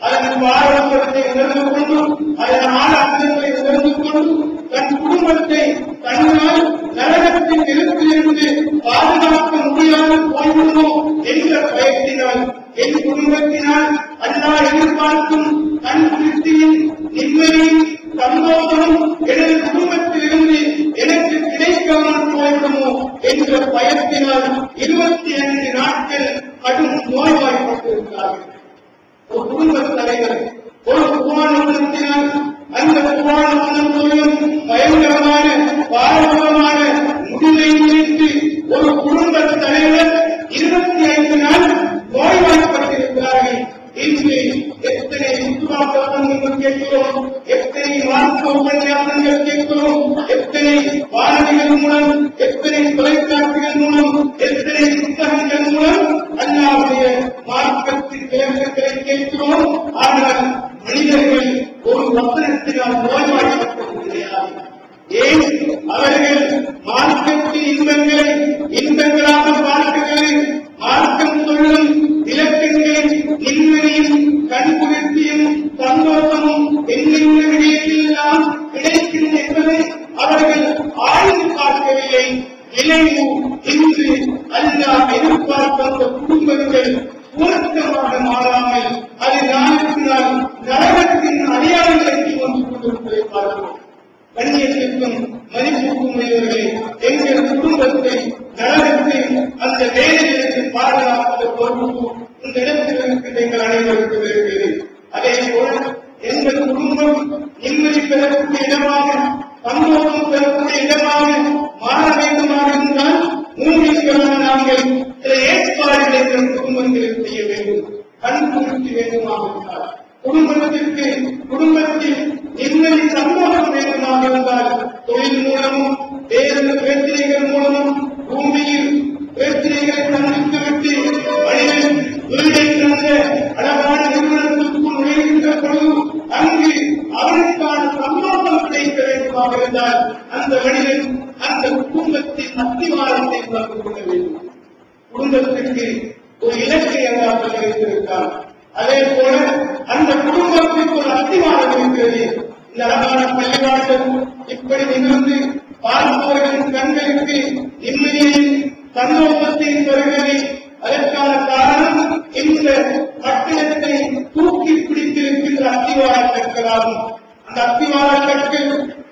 அதன் பாரம்பரியத்தை உணர்ந்து கொண்டு அதன் ஆழங்களை உணர்ந்து கொண்டு தன் குடும்பத்தை தன்னால் நரகத்தின் நெருப்பிலிருந்து பாதுகாக்க முடியாமல் போய்விடுமோ என்ற பயத்தினால் என் குடும்பத்தினால் அல்லாஹ் எதிர்பார்க்கும் தன் திருப்தியின் நிம்மதியின் சந்தோஷமும் எனது குடும்பத்திலிருந்து எனக்கு கிடைக்காமல் போய்விடுமோ என்ற பயத்தினால் 25 நாட்கள் கடும் நோய்வாய்ப்பட்டிருக்கிறார்கள். ஒரு குடும்பத் தலைவர் ஒரு குர்ஆன் அந்த குர்ஆன் பயங்கரமான பாரம்பரியமான முடிவை குறித்து ஒரு குடும்பத் தலைவர் 25 நாள் நோய்வாய்ப்பட்டிருக்கிறார்கள். இன்று எத்தனை சுற்றுலாக்கள் கேட்கிறோம், எத்தனை மார்க்க உபன்யாசங்கள் கேட்கிறோம், எத்தனை வானொலிகள் மூலம், எத்தனை தொலைக்காட்சிகள் மூலம், எத்தனை புத்தகங்கள் மூலம் அல்லாஹ்வுடைய மார்க்கத்தின் விளக்கங்களை கேட்கிறோம். ஆனால் மனிதர்கள் ஒரு வசனத்தினால் நோய்வாய்ப்பட்டது கிடையாது. ஏன் அவர்கள் மார்க்கத்தின் இன்பங்களை இன்பங்களாக பார்க்கிறது? மார்க்கம் சொல்லும் விளக்கங்கள் நிம்மதியும் கண்குளிர்ச்சியும் சந்தோஷமும் என்னென்ன விடயத்திலெல்லாம் கிடைக்கின்றன என்பதை அவர்கள் ஆய்வு பார்க்கவில்லை. விளைவு இன்று அல்லாஹ் எதிர்பார்த்த குடும்பங்கள் சுவர்க்கமாக மாறாமல் அது நாளுக்கு நாள் நரகத்தின் அடையாளங்களை கொண்டு கொண்டிருப்பதை பார்க்கிறோம். கண்ணியத்திற்கும் மதிப்புக்கும் உரியவர்களே, எங்கள் குடும்பத்தை நரகத்தை அந்த வேலைகளுக்கு பாதுகாப்பத பொறுப்பு இந்த இடத்தில் இருக்கின்ற எங்கள் அனைவருக்கும் இருக்கிறது. அதே போல எங்கள் குடும்பம் நிம்மதி பெறக்கூடிய இடமாக சந்தோஷம் பெறக்கூடிய இடமாக மாற வேண்டுமாக இருந்தால் மூமின்களான நாங்கள் சில ஏற்பாடுகளை எங்கள் குடும்பங்களுக்கு செய்ய வேண்டும். கண் குளிர்ச்சி வேண்டுமாக இருந்தால் குடும்பத்தில் நிம்மதி சந்தோஷம் வேண்டுமாக இருந்தால் தொழில் மூலமும் வேறு பிரச்சனைகள் மூலமும் பூமியில் பிரச்சனைகளை சந்தித்துவிட்டு மனிதன் வீட்டை தந்த அழகான நிறுவனத்திற்குள் நுழைகின்ற பொழுது அங்கு அவனுக்கான சந்தோஷம் கிடைக்க வேண்டுமாக இருந்தால் அந்த மனிதன் அந்த குடும்பத்தின் அத்திவாரத்தை உணர்ந்து கொள்ள வேண்டும். குடும்பத்திற்கு ஒரு இலக்கை அல்லாஹ் வைத்திருக்கிறார். அதே போல அந்த குடும்பத்திற்கு ஒரு அத்திவாரம் இருக்கிறது. இந்த அழகான பள்ளிவாசல் இப்படி நிகழ்ந்து பார்ப்பவர்களின் கண்களுக்கு நிம்மதியையும் சந்தோஷத்தையும் தருகிறது. அதற்கான காரணம் இந்த கட்டிடத்தை தூக்கி பிடித்திருக்கின்ற அத்திவார கற்களாகும். அந்த அத்திவார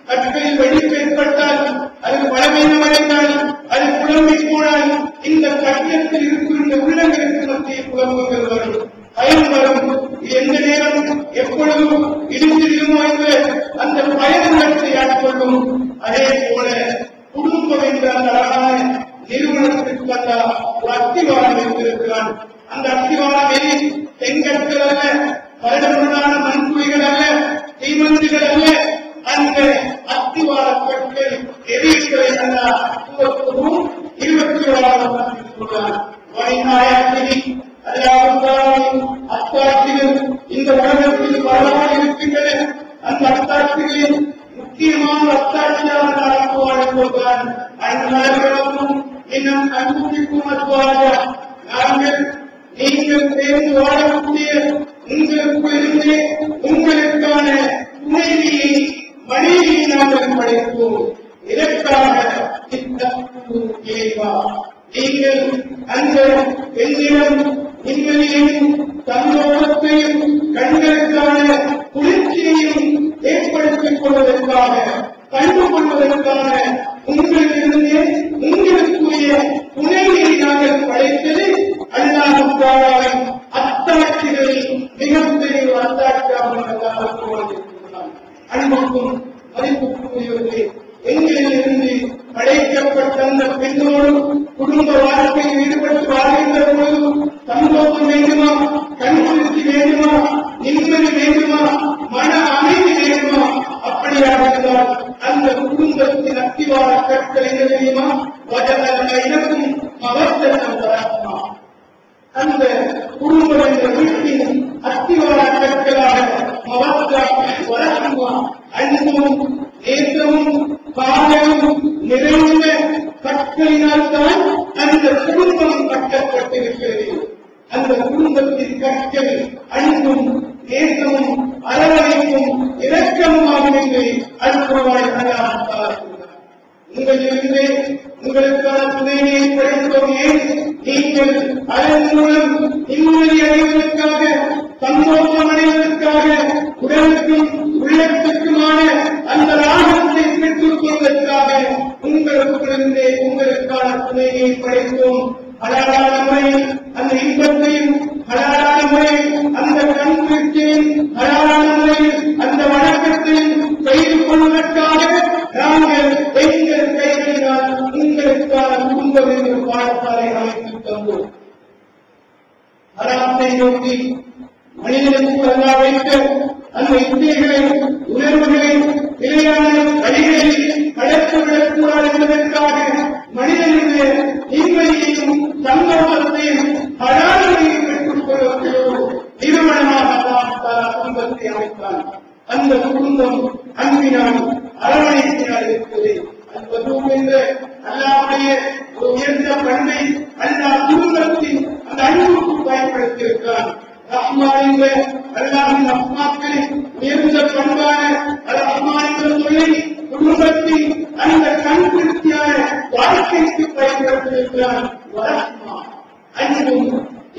கற்களில் வெடிப்பு ஏற்பட்டால் அது பலவீனமடைந்தால் அது புலம்பி போனால் இந்த கட்டிடத்தில் இருக்கின்ற உள்ளங்களுக்கு மத்திய புலம்புகள் வரும், பயம் வரும். எந்த நேரம் எப்பொழுதும் இடிந்திருமோ என்ற அந்த பயணத்தை ஆட்கொள்ளும். அதே போல குடும்பம் என்ற அந்த அழகான நிறுவனத்திற்கு ஒரு அத்திவாரம் வைத்திருக்கிறான். அந்த அத்திவாரம் செங்கற்கள் அல்ல, வருடமுடான மண்குழிகள் அல்ல, தீமந்திகள் அல்ல. அந்த அத்திவார கற்கள் எதிர்களை அல்ல 21 அத்தாட்சிகள் இந்த உலகத்தில் பரவாமல் இருக்கின்றன. அந்த அத்தாட்சிகளில் முக்கியமான அத்தாட்சியாக நடத்துவார்கள். அந்நலர்களும் இன்னும் அன்புக்கும் அத்துவாக நீங்கள் சேர்ந்து வாழக்கூடிய உங்களுக்குள்ளே உங்களுக்கான துணைவியை மனைவியை நாங்கள் படைப்போம். இதற்காக நீங்கள் அந்த பெண்ணிடம் நிம்மதியையும் சந்தோஷத்தையும் கண்களுக்கான குளிர்ச்சியையும் ஏற்படுத்திக் கொள்வதற்காக கண்டு கொள்வதற்கான உங்களிலிருந்து உங்களுக்குரிய துணையை நாங்கள் படைத்தது அல்லாஹ் அத்தாட்சிகளில் மிகப்பெரிய அத்தாட்சியாக அன்புக்கும் மதிப்புக்குரியவர்களே, எங்களிலிருந்து படைக்கப்பட்ட அந்த பெண்ணோடு குடும்ப வாழ்க்கையில் ஈடுபட்டு வாழ்கின்ற பொழுது சந்தோஷம் வேண்டுமா, கண்குளிர்ச்சி வேண்டுமா, நிம்மதி வேண்டுமா, மன அமைதி வேண்டுமா? அப்படியாக இருந்தால் அந்த குடும்பத்தின் அத்திவார கற்கள் என்ன தெரியுமா? எனக்கும் அவசரம் வரமா. அந்த குடும்பம் என்ற வீட்டின் அத்திவார கற்களாக வரமா அன்பும் நேசமும் காதலும் நிறைந்த கற்களினால் தான் அந்த குடும்பம் கட்டப்பட்டிருக்கிறது. அந்த குடும்பத்தின் கற்கள் அன்பும் உங்களிலிருந்தே உங்களுக்கான துணையை படைத்தோம். ஏன் நீங்கள் அதன் மூலம் நிம்மதி அடைவதற்காக, சந்தோஷம் அடைவதற்காக, உடலுக்கும் உள்ளத்துக்குமான அந்த ராகத்தை பெற்றுக் கொள்வதற்காக உங்களுக்குள்ளே உங்களுக்கான துணையை படைத்தோம். ஹலாலான முறையில் அந்த இன்பத்தையும், ஹலாலான முறையில் அந்த கண்குளிர்ச்சியும், ஹலாலான முறையில் அந்த வணக்கத்தையும் செய்து கொள்வதற்காக நாங்கள் எங்கள் கைகளினால் உங்களுக்கான குடும்பம் என்ற பாடசாலை அமைத்து தந்தோம். ஹராத்தை நோக்கி மனிதனுக்கு அல்லா வைத்த அந்த இச்சைகளை, உணர்வுகளை நிலையான வழிகளில் கடத்துவிடக்கூடாது என்பதற்காக மனிதனுடைய நிம்மதியையும் சந்தோஷத்தையும் ஹலாலையும் பெற்றுக் கொள்ளக்கூடும் நிறுவனமாக குடும்பத்தை அமைத்தான். அந்த குடும்பம் அன்பினால் அரவணைப்பினால் இருக்கிறது. அன்பதும் என்ற அல்லாவுடைய ஒரு உயர்ந்த பண்பை அல்லாஹ் குடும்பத்தின் அந்த அன்புக்கு பயன்படுத்தியிருக்கிறான். ரஹ்மான் என்ற அல்லாஹின் அஸ்மாக்களில் உயர்ந்த பண்பான ரஹ்மான் என்ற சொல்லை குடும்பத்தின் அந்த கண்குளிர்ச்சியான வாழ்க்கைக்கு பயன்படுத்தியிருக்கிறான். அன்பும்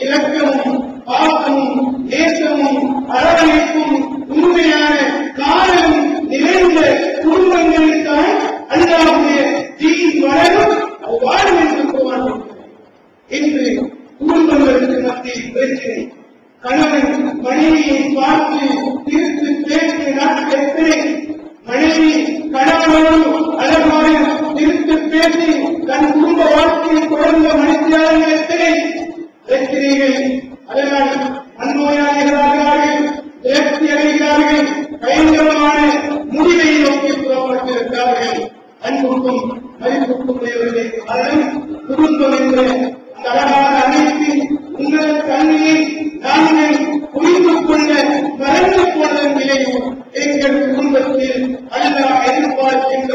இலக்கமும் பாசமும் நேசமும் அரவணைப்பும் உண்மையான காரணம் நிறைந்த குடும்பங்களுக்கான அல்லாஹ்வுடைய தீன் வளரும் வாழும் என்று கூறுவார்கள். இன்று குடும்பங்களுக்கு மத்தியில் பிரச்சனை. கணவன் மனைவியை பார்த்து தீர்த்து பேசி நாட்கள் எத்தனை, மனைவி கணவனோடு அழகான தீர்த்து பேசி தன் குடும்ப வாழ்க்கையை தொடர்ந்த மனிதர்கள் எத்தனை பிரச்சனைகள். அதனால் அந்நோயாளிகளாகிறார்கள், தேர்ச்சி அடைகிறார்கள், பயங்கரமான முடிவை நோக்கி புறப்பட்டிருக்கிறார்கள். அன்புக்கும் மதிப்புக்கும் தேவர்களே, அதன் குடும்பம் என்ற அந்த அழகான அமைப்பில் உங்கள் கண்ணியை நாங்கள் புரிந்து கொள்ள மறந்து போனதன் விளைவு எங்கள் குடும்பத்தில் அல்லாஹ் எதிர்பார்க்கின்ற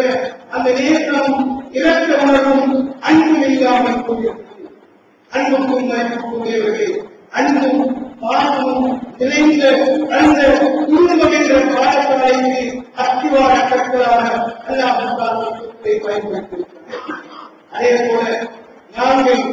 அந்த நேசமும் இரக்க உணர்வும் அன்பும் இல்லாமல் போகிறது. அன்புக்கும் மதிப்புக்கும் தேவர்களே, அன்பும் பாசமும் நிறைந்த அந்த குடும்பம் என்ற பாடசாலைக்கு அத்திவார கற்களாக அல்லாஹ் பயன்படுத்தியிருக்கிறார். அதே போல நாங்கள்